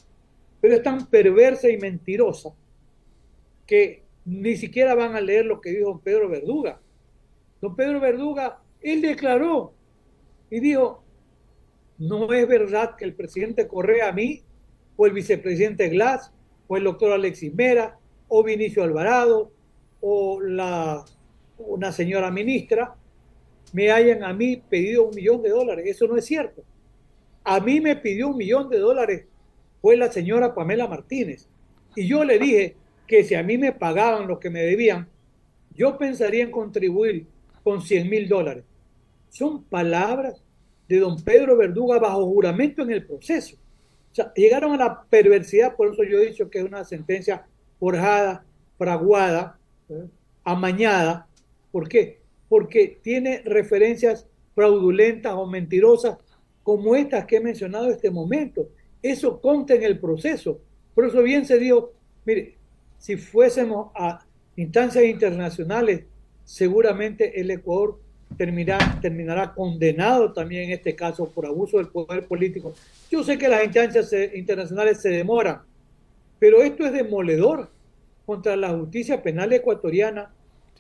pero es tan perversa y mentirosa que ni siquiera van a leer lo que dijo don Pedro Verduga. Don Pedro Verduga, él declaró y dijo: no es verdad que el presidente Correa a mí, o el vicepresidente Glass, o el doctor Alexis Mera, o Vinicio Alvarado, o una señora ministra, me hayan a mí pedido $1 millón. Eso no es cierto. A mí me pidió $1 millón fue la señora Pamela Martínez. Y yo le dije que si a mí me pagaban lo que me debían, yo pensaría en contribuir con $100,000. Son palabras de don Pedro Verduga bajo juramento en el proceso. O sea, llegaron a la perversidad, por eso yo he dicho que es una sentencia forjada, fraguada, amañada. ¿Por qué? Porque tiene referencias fraudulentas o mentirosas como estas que he mencionado en este momento. Eso consta en el proceso. Por eso bien se dijo, mire, si fuésemos a instancias internacionales, seguramente el Ecuador terminará condenado también en este caso por abuso del poder político. Yo sé que las instancias internacionales se demoran, pero esto es demoledor contra la justicia penal ecuatoriana,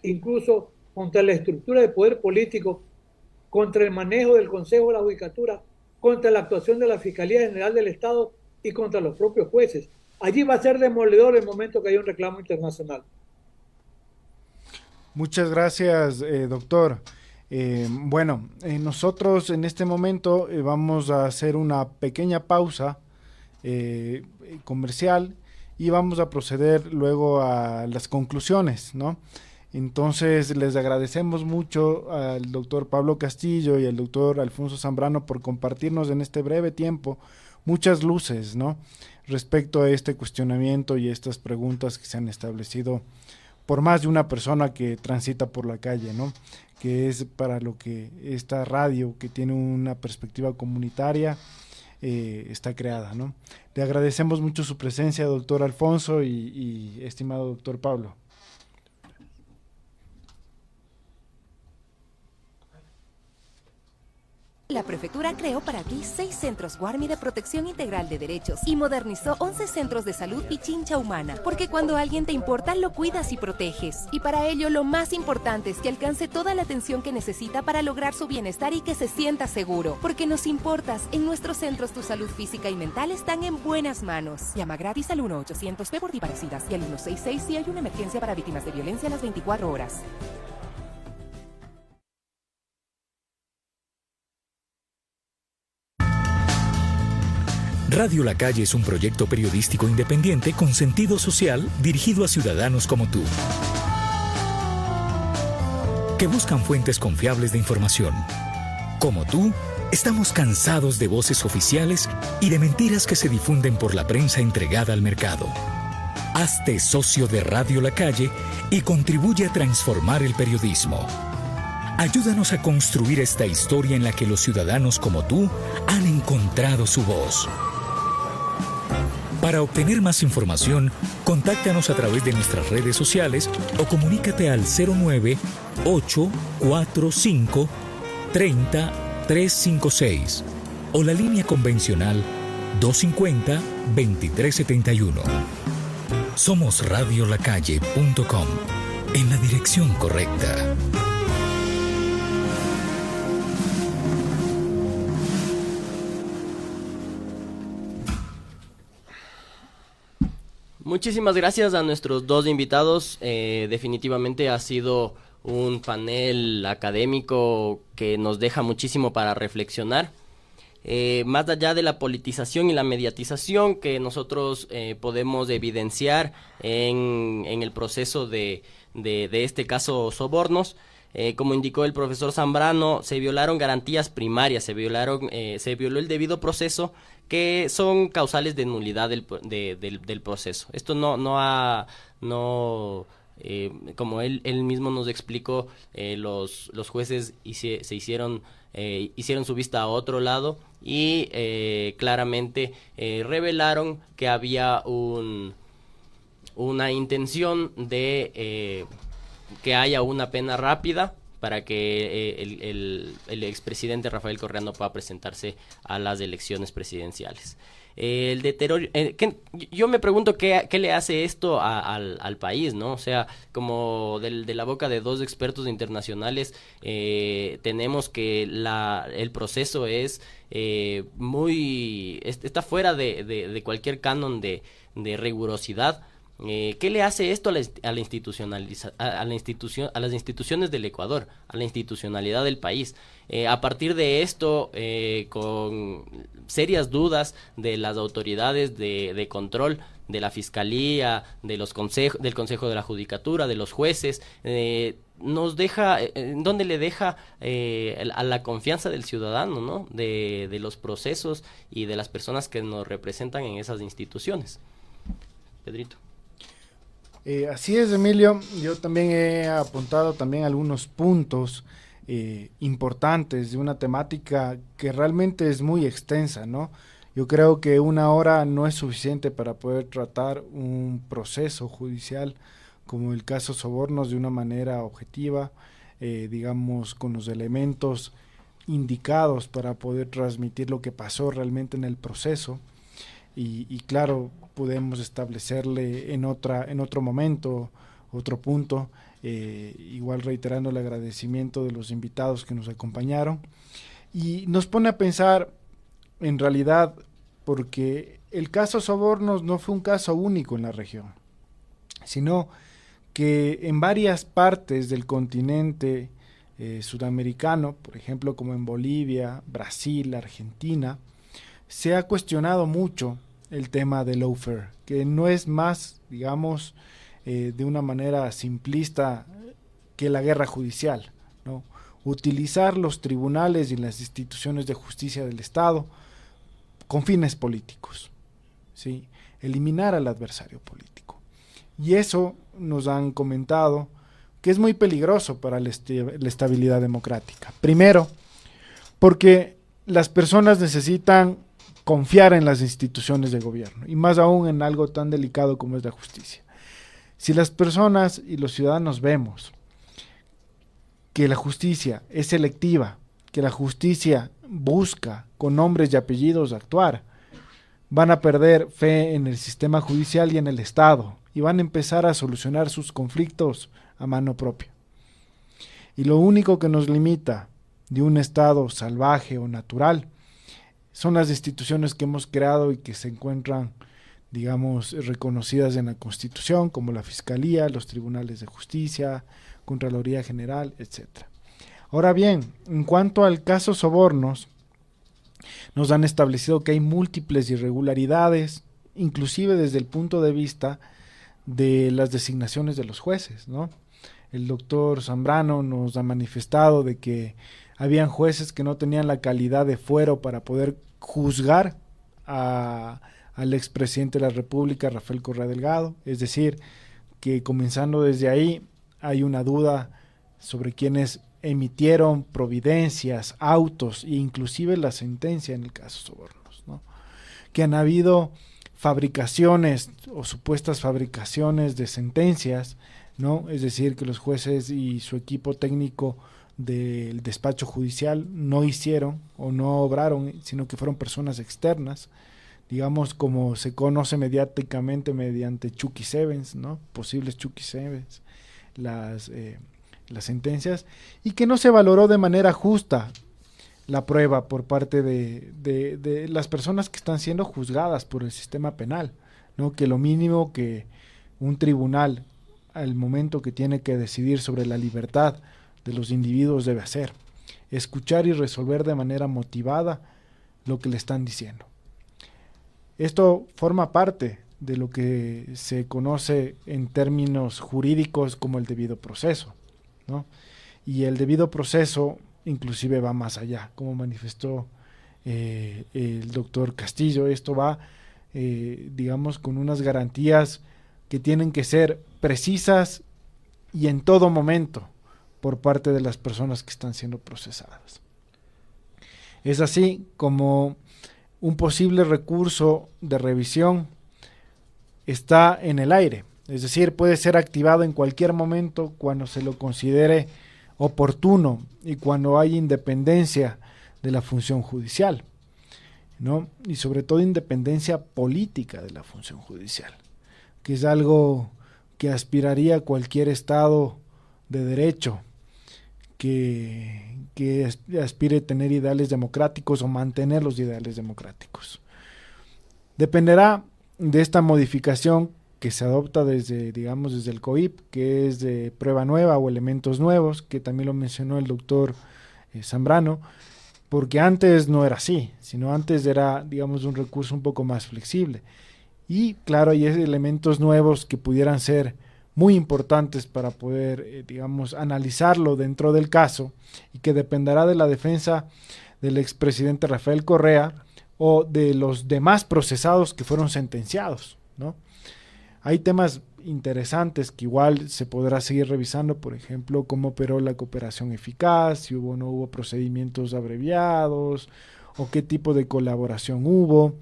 incluso contra la estructura de poder político, contra el manejo del Consejo de la Judicatura, contra la actuación de la Fiscalía General del Estado y contra los propios jueces. Allí va a ser demoledor el momento que haya un reclamo internacional. Muchas gracias, doctor. Nosotros en este momento vamos a hacer una pequeña pausa comercial y vamos a proceder luego a las conclusiones, ¿no? Entonces les agradecemos mucho al doctor Pablo Castillo y al doctor Alfonso Zambrano por compartirnos en este breve tiempo muchas luces, ¿no?, respecto a este cuestionamiento y estas preguntas que se han establecido por más de una persona que transita por la calle, ¿no?, que es para lo que esta radio, que tiene una perspectiva comunitaria, está creada, ¿no? Le agradecemos mucho su presencia, doctor Alfonso y estimado doctor Pablo. La prefectura creó para ti 6 centros Guarmi de protección integral de derechos y modernizó 11 centros de salud Pichincha Humana, porque cuando alguien te importa, lo cuidas y proteges. Y para ello, lo más importante es que alcance toda la atención que necesita para lograr su bienestar y que se sienta seguro. Porque nos importas, en nuestros centros tu salud física y mental están en buenas manos. Llama gratis al 1-800-P por parecidas y al 166 si hay una emergencia para víctimas de violencia a las 24 horas. Radio La Calle es un proyecto periodístico independiente con sentido social dirigido a ciudadanos como tú, que buscan fuentes confiables de información. Como tú, estamos cansados de voces oficiales y de mentiras que se difunden por la prensa entregada al mercado. Hazte socio de Radio La Calle y contribuye a transformar el periodismo. Ayúdanos a construir esta historia en la que los ciudadanos como tú han encontrado su voz. Para obtener más información, contáctanos a través de nuestras redes sociales o comunícate al 09-845-30-356 o la línea convencional 250-2371. Somos radiolacalle.com, en la dirección correcta. Muchísimas gracias a nuestros dos invitados. Definitivamente ha sido un panel académico que nos deja muchísimo para reflexionar. Más allá de la politización y la mediatización que nosotros podemos evidenciar en el proceso de este caso Sobornos, como indicó el profesor Zambrano, se violaron garantías primarias, se violó el debido proceso, que son causales de nulidad del proceso. Esto como él mismo nos explicó, los jueces hicieron su vista a otro lado y claramente revelaron que había una intención de que haya una pena rápida para que el expresidente Rafael Correa no pueda presentarse a las elecciones presidenciales. El deterioro, yo me pregunto qué le hace esto al país, ¿no? O sea, como de la boca de dos expertos internacionales, tenemos que el proceso está fuera de cualquier canon de rigurosidad. ¿Qué le hace esto a las instituciones del Ecuador, a la institucionalidad del país? A partir de esto, con serias dudas de las autoridades de control, de la Fiscalía, del Consejo de la Judicatura, de los jueces, nos deja, ¿dónde le deja a la confianza del ciudadano, ¿no? de los procesos y de las personas que nos representan en esas instituciones? Pedrito. Así es, Emilio. Yo también he apuntado también algunos puntos importantes de una temática que realmente es muy extensa, ¿no? Yo creo que 1 hora no es suficiente para poder tratar un proceso judicial como el caso Sobornos de una manera objetiva, digamos, con los elementos indicados para poder transmitir lo que pasó realmente en el proceso. Y claro, podemos establecerle en otro momento, otro punto, igual reiterando el agradecimiento de los invitados que nos acompañaron. Y nos pone a pensar, en realidad, porque el caso Sobornos no fue un caso único en la región, sino que en varias partes del continente sudamericano, por ejemplo, como en Bolivia, Brasil, Argentina, se ha cuestionado mucho el tema del lawfare, que no es más, digamos, de una manera simplista que la guerra judicial, ¿no? Utilizar los tribunales y las instituciones de justicia del Estado con fines políticos, ¿sí? Eliminar al adversario político. Y eso nos han comentado que es muy peligroso para la estabilidad democrática. Primero, porque las personas necesitan confiar en las instituciones de gobierno, y más aún en algo tan delicado como es la justicia. Si las personas y los ciudadanos vemos que la justicia es selectiva, que la justicia busca con nombres y apellidos actuar, van a perder fe en el sistema judicial y en el Estado y van a empezar a solucionar sus conflictos a mano propia. Y lo único que nos limita de un Estado salvaje o natural son las instituciones que hemos creado y que se encuentran, digamos, reconocidas en la Constitución, como la Fiscalía, los Tribunales de Justicia, Contraloría General, etc. Ahora bien, en cuanto al caso Sobornos, nos han establecido que hay múltiples irregularidades, inclusive desde el punto de vista de las designaciones de los jueces, ¿no? El doctor Zambrano nos ha manifestado de que habían jueces que no tenían la calidad de fuero para poder juzgar al expresidente de la República, Rafael Correa Delgado. Es decir, que comenzando desde ahí hay una duda sobre quienes emitieron providencias, autos e inclusive la sentencia en el caso Sobornos, ¿no? Que han habido fabricaciones o supuestas fabricaciones de sentencias, ¿no? Es decir, que los jueces y su equipo técnico del despacho judicial no hicieron o no obraron, sino que fueron personas externas, digamos como se conoce mediáticamente mediante Chucky Sevens, ¿no? Posibles Chucky Sevens, las sentencias, y que no se valoró de manera justa la prueba por parte de las personas que están siendo juzgadas por el sistema penal, ¿no? Que lo mínimo que un tribunal al momento que tiene que decidir sobre la libertad de los individuos debe hacer, escuchar y resolver de manera motivada lo que le están diciendo. Esto forma parte de lo que se conoce en términos jurídicos como el debido proceso, ¿no? Y el debido proceso inclusive va más allá, como manifestó el doctor Castillo. Esto va, digamos, con unas garantías que tienen que ser precisas y en todo momento por parte de las personas que están siendo procesadas. Es así como un posible recurso de revisión está en el aire, es decir, puede ser activado en cualquier momento cuando se lo considere oportuno y cuando hay independencia de la función judicial, ¿no? Y sobre todo independencia política de la función judicial, que es algo que aspiraría cualquier Estado de derecho que aspire a tener ideales democráticos o mantener los ideales democráticos. Dependerá de esta modificación que se adopta desde el COIP, que es de prueba nueva o elementos nuevos, que también lo mencionó el doctor Zambrano, porque antes no era así, sino antes era, digamos, un recurso un poco más flexible. Y claro, hay elementos nuevos que pudieran ser muy importantes para poder, digamos, analizarlo dentro del caso y que dependerá de la defensa del expresidente Rafael Correa o de los demás procesados que fueron sentenciados, ¿no? Hay temas interesantes que igual se podrá seguir revisando, por ejemplo, cómo operó la cooperación eficaz, si hubo o no hubo procedimientos abreviados o qué tipo de colaboración hubo,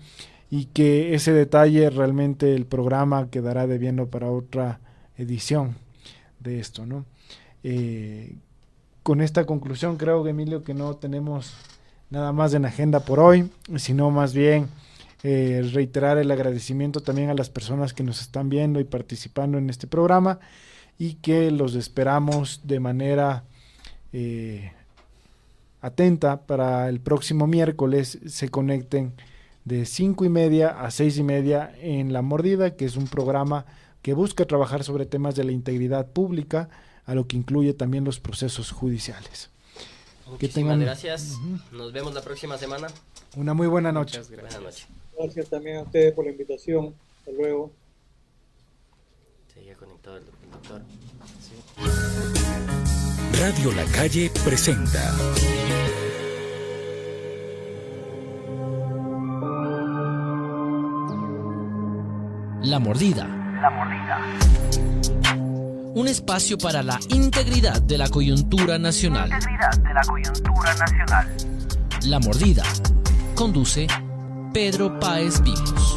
y que ese detalle realmente el programa quedará debiendo para otra edición de esto, ¿no? Con esta conclusión creo, Emilio, que no tenemos nada más en agenda por hoy, sino más bien reiterar el agradecimiento también a las personas que nos están viendo y participando en este programa, y que los esperamos de manera atenta para el próximo miércoles se conecten de 5:30 a 6:30 en La Mordida, que es un programa que busca trabajar sobre temas de la integridad pública, a lo que incluye también los procesos judiciales. Muchísimas gracias. Nos vemos la próxima semana. Una muy buena noche. Muchas gracias. Buenas noches. Gracias también a ustedes por la invitación. Hasta luego. Seguía conectado el doctor. Sí. Radio La Calle presenta La Mordida. Un espacio para la integridad de la coyuntura nacional. La Mordida. Conduce Pedro Páez Vivos.